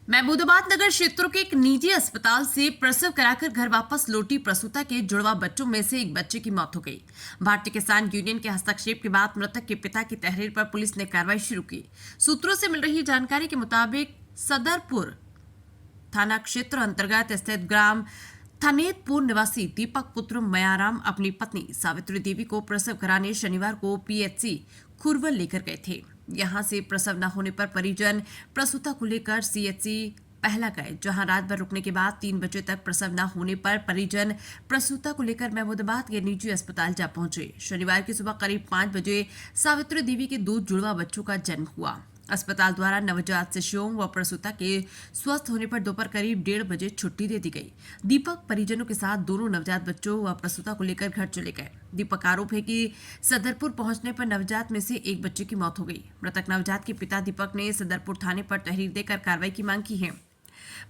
महमूदाबाद नगर क्षेत्रों के एक निजी अस्पताल से प्रसव कराकर घर वापस लौटी प्रसूता के जुड़वा बच्चों में से एक बच्चे की मौत हो गई। भारतीय किसान यूनियन के हस्तक्षेप के बाद मृतक के पिता की तहरीर पर पुलिस ने कार्रवाई शुरू की। सूत्रों से मिल रही जानकारी के मुताबिक सदरपुर थाना क्षेत्र अंतर्गत स्थित ग्राम थनेतपुर निवासी दीपक पुत्र मयाराम अपनी पत्नी सावित्री देवी को प्रसव कराने शनिवार को पीएचसी खुरवल लेकर गए थे। यहां से प्रसव न होने पर परिजन प्रसूता को लेकर सीएचसी पहला गए, जहां रात भर रुकने के बाद 3 बजे तक प्रसव न होने पर परिजन प्रसूता को लेकर महमूदाबाद के निजी अस्पताल जा पहुंचे। शनिवार की सुबह करीब 5 बजे सावित्री देवी के 2 जुड़वा बच्चों का जन्म हुआ। अस्पताल द्वारा नवजात शिशुओं व प्रसूता के स्वस्थ होने पर दोपहर करीब 1:30 बजे छुट्टी दे दी गई। दीपक परिजनों के साथ दोनों नवजात बच्चों व प्रसूता को लेकर घर चले गए। दीपक का आरोप है कि सदरपुर पहुंचने पर नवजात में से एक बच्चे की मौत हो गई। मृतक नवजात के पिता दीपक ने सदरपुर थाने पर तहरीर देकर कार्रवाई की मांग की है।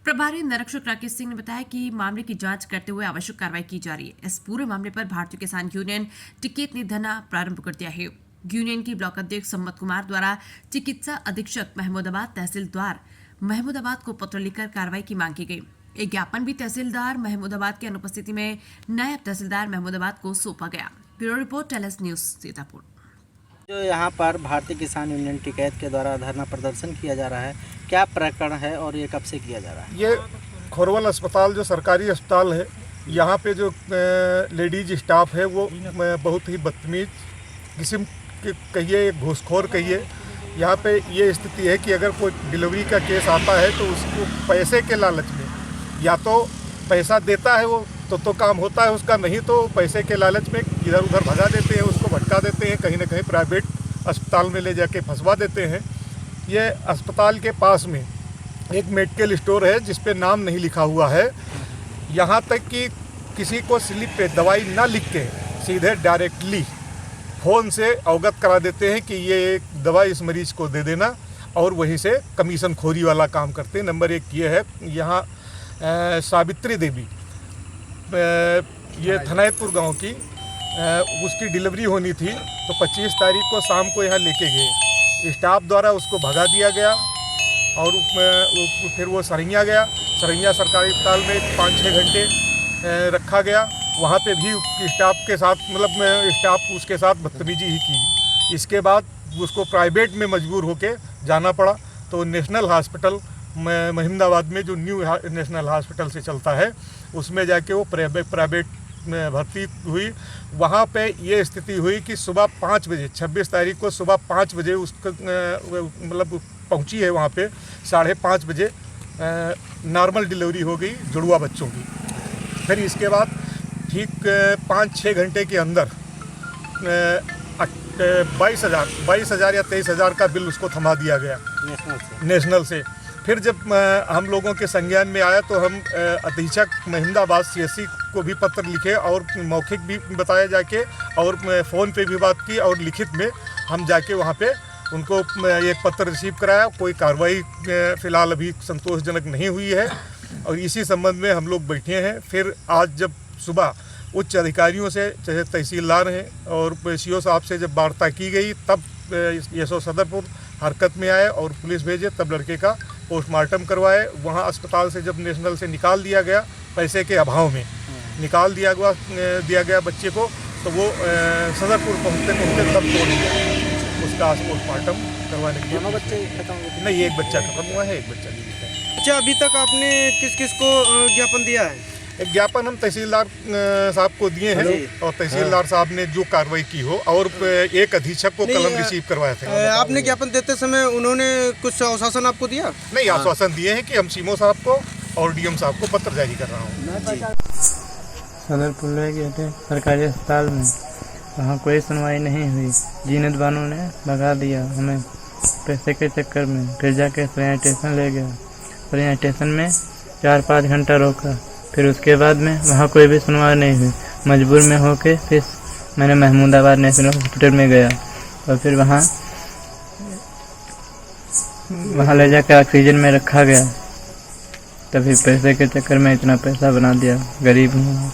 प्रभारी निरीक्षक राकेश सिंह ने बताया कि मामले की जांच करते हुए आवश्यक कार्रवाई की जा रही है। इस पूरे मामले पर भारतीय किसान यूनियन टिकैत ने धरना प्रारंभ कर दिया है। यूनियन की ब्लॉक अध्यक्ष सम्मत कुमार द्वारा चिकित्सा अधीक्षक महमूदाबाद तहसीलदार महमूदाबाद को पत्र लिखकर कार्रवाई की मांग की गई। एक ज्ञापन भी तहसीलदार महमूदाबाद की अनुपस्थिति में नायब तहसीलदार महमूदाबाद को सौंपा गया। Bureau report tells news Sitapur. जो यहाँ पर भारतीय किसान यूनियन टिकैत के द्वारा धरना प्रदर्शन किया जा रहा है, क्या प्रकरण है और ये कब से किया जा रहा है? ये खुरवल अस्पताल जो सरकारी अस्पताल है, यहाँ पे जो लेडीज स्टाफ है वो बहुत ही बदतमीज किस्म के कहिए, घूसखोर कहिए। यहाँ पे ये स्थिति है कि अगर कोई डिलीवरी का केस आता है तो उसको पैसे के लालच में या तो पैसा देता है वो तो काम होता है उसका, नहीं तो पैसे के लालच में इधर उधर भगा देते हैं, उसको भटका देते हैं, कहीं ना कहीं प्राइवेट अस्पताल में ले जाके फंसवा देते हैं। ये अस्पताल के पास में एक मेडिकल स्टोर है जिस पे नाम नहीं लिखा हुआ है। यहाँ तक कि किसी को स्लिप पे दवाई ना लिख के सीधे डायरेक्टली फ़ोन से अवगत करा देते हैं कि ये एक दवा इस मरीज़ को दे देना, और वहीं से कमीशन खोरी वाला काम करते हैं। नंबर 1 ये है। यहाँ सावित्री देवी ये थनेतपुर गांव की उसकी डिलीवरी होनी थी, तो 25 तारीख को शाम को यहाँ लेके गए। स्टाफ द्वारा उसको भगा दिया गया और फिर वो सरैया गया। सरैया सरकारी अस्पताल में 5-6 घंटे रखा गया। वहाँ पे भी स्टाफ के साथ स्टाफ उसके साथ बदतमीजी ही की। इसके बाद उसको प्राइवेट में मजबूर होके जाना पड़ा। तो नेशनल हॉस्पिटल महमूदाबाद में जो न्यू नेशनल हॉस्पिटल से चलता है उसमें जाके वो प्राइवेट में भर्ती हुई। वहाँ पे ये स्थिति हुई कि सुबह 5 बजे 26 तारीख को सुबह 5 बजे उसको पहुँची है। वहाँ पे 5:30 बजे नॉर्मल डिलीवरी हो गई जुड़वा बच्चों की। फिर इसके बाद ठीक 5-6 घंटे के अंदर 22,000 या 23,000 का बिल उसको थमा दिया गया नेशनल से। फिर जब हम लोगों के संज्ञान में आया तो हम अधीक्षक महमूदाबाद सीएससी को भी पत्र लिखे और मौखिक भी बताया जाके, और फ़ोन पे भी बात की, और लिखित में हम जाके वहाँ पे उनको एक पत्र रिसीव कराया। कोई कार्रवाई फ़िलहाल अभी संतोषजनक नहीं हुई है और इसी संबंध में हम लोग बैठे हैं। फिर आज जब सुबह उच्च अधिकारियों से, चाहे तहसीलदार हैं और सीओ साहब से जब वार्ता की गई, तब एसओ सदरपुर हरकत में आए और पुलिस भेजे। तब लड़के का पोस्टमार्टम करवाए। वहाँ अस्पताल से जब नेशनल से निकाल दिया गया, पैसे के अभाव में निकाल दिया गया बच्चे को, तो वो सदरपुर पहुँचते तब तोड़ दिया उसका पोस्टमार्टम करवाने के लिए। दोनों बच्चे खत्म हुए? नहीं, एक बच्चा खत्म हुआ है, एक बच्चा नहीं है। अच्छा, अभी तक आपने किस किस को ज्ञापन दिया है? एक ज्ञापन हम तहसीलदार साहब को दिए हैं और तहसीलदार साहब ने जो कार्रवाई की हो, और एक अधीक्षक को कलम रिसीव करवाए थे। आपने ज्ञापन देते समय उन्होंने कुछ आश्वासन आपको दिया? नहीं, आश्वासन दिए हैं कि हम सीमो साहब को और डीएम साहब को पत्र जारी कर रहा हूँ। सदरपुर ले गए थे सरकारी अस्पताल में, वहाँ कोई सुनवाई नहीं हुई। जीनत बानो ने भगा दिया हमें पैसे के चक्कर में। फिर जाके सरैया स्टेशन ले गया। सरैया स्टेशन में 4-5 घंटा रोका। फिर उसके बाद में वहाँ कोई भी सुनवाई नहीं हुई। मजबूर में होके फिर मैंने महमूदाबाद नेशनल हॉस्पिटल में गया और फिर वहाँ ले जाकर ऑक्सीजन में रखा गया। तभी पैसे के चक्कर में इतना पैसा बना दिया। गरीब हूँ।